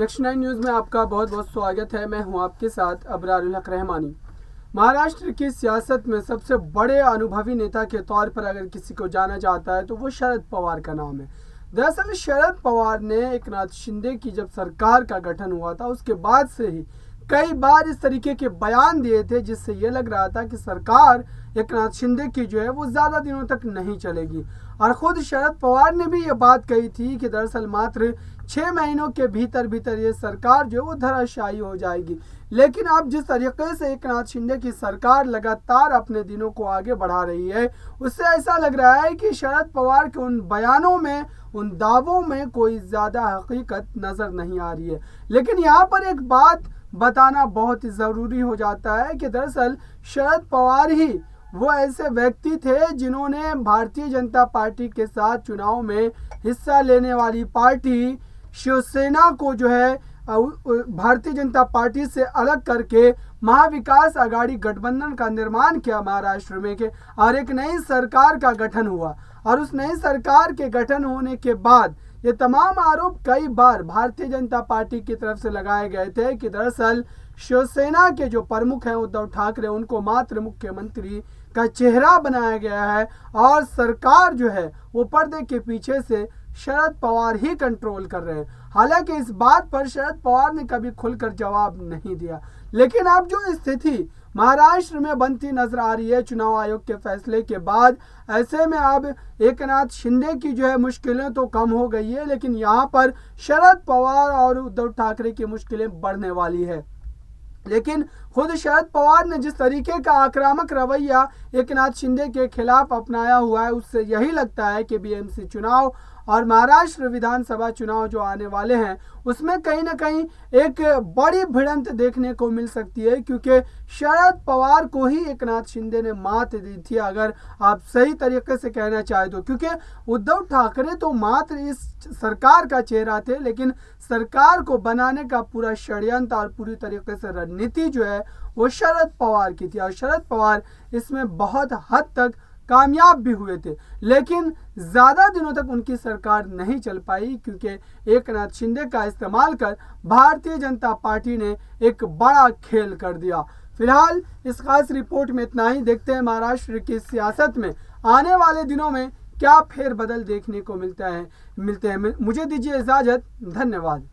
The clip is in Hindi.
नेक्स्ट 9 न्यूज़ में आपका बहुत बहुत स्वागत है। मैं हूं आपके साथ अबरारुल हक रहमानी। महाराष्ट्र की सियासत में सबसे बड़े अनुभवी नेता के तौर पर अगर किसी को जाना जाता है तो वो शरद पवार का नाम है। दरअसल शरद पवार ने एकनाथ शिंदे की जब सरकार का गठन हुआ था उसके बाद से ही कई बार इस तरीके के बयान दिए थे जिससे ये लग रहा था कि सरकार एकनाथ शिंदे की जो है वो ज़्यादा दिनों तक नहीं चलेगी। और ख़ुद शरद पवार ने भी ये बात कही थी कि दरअसल मात्र 6 महीनों के भीतर भीतर ये सरकार जो है वो धराशायी हो जाएगी। लेकिन अब जिस तरीके से एकनाथ शिंदे की सरकार लगातार अपने दिनों को आगे बढ़ा रही है उससे ऐसा लग रहा है कि शरद पवार के उन बयानों में, उन दावों में कोई ज़्यादा हकीकत नज़र नहीं आ रही है। लेकिन यहाँ पर एक बात बताना बहुत ही ज़रूरी हो जाता है कि दरअसल शरद पवार ही वो ऐसे व्यक्ति थे जिन्होंने भारतीय जनता पार्टी के साथ चुनाव में हिस्सा लेने वाली पार्टी शिवसेना को जो है भारतीय जनता पार्टी से अलग करके महाविकास आघाड़ी गठबंधन का निर्माण किया महाराष्ट्र में के और एक नई सरकार का गठन हुआ। और उस नई सरकार के गठन होने के बाद ये तमाम आरोप कई बार भारतीय जनता पार्टी की तरफ से लगाए गए थे कि दरअसल शिवसेना के जो प्रमुख हैं उद्धव ठाकरे उनको मात्र मुख्यमंत्री का चेहरा बनाया गया है और सरकार जो है वो पर्दे के पीछे से शरद पवार ही कंट्रोल कर रहे हैं। हालांकि इस बात पर शरद पवार ने कभी खुलकर जवाब नहीं दिया। लेकिन अब जो स्थिति महाराष्ट्र में बनती नजर आ रही है चुनाव आयोग के फैसले के बाद, ऐसे में अब एकनाथ शिंदे की जो है मुश्किलें तो कम हो गई है लेकिन यहाँ पर शरद पवार और उद्धव ठाकरे की मुश्किलें बढ़ने वाली है। लेकिन खुद शरद पवार ने जिस तरीके का आक्रामक रवैया एकनाथ शिंदे के खिलाफ अपनाया हुआ है उससे यही लगता है कि बीएमसी चुनाव और महाराष्ट्र विधानसभा चुनाव जो आने वाले हैं उसमें कहीं ना कहीं एक बड़ी भिड़ंत देखने को मिल सकती है, क्योंकि शरद पवार को ही एकनाथ शिंदे ने मात दी थी अगर आप सही तरीके से कहना चाहें तो। क्योंकि उद्धव ठाकरे तो मात्र इस सरकार का चेहरा थे लेकिन सरकार को बनाने का पूरा षड्यंत्र और पूरी तरीके से रणनीति जो है वो शरद पवार की थी और शरद पवार इसमें बहुत हद तक कामयाब भी हुए थे। लेकिन ज़्यादा दिनों तक उनकी सरकार नहीं चल पाई क्योंकि एकनाथ शिंदे का इस्तेमाल कर भारतीय जनता पार्टी ने एक बड़ा खेल कर दिया। फिलहाल इस खास रिपोर्ट में इतना ही। देखते हैं महाराष्ट्र की सियासत में आने वाले दिनों में क्या फेरबदल देखने को मिलते हैं। मुझे दीजिए इजाज़त। धन्यवाद।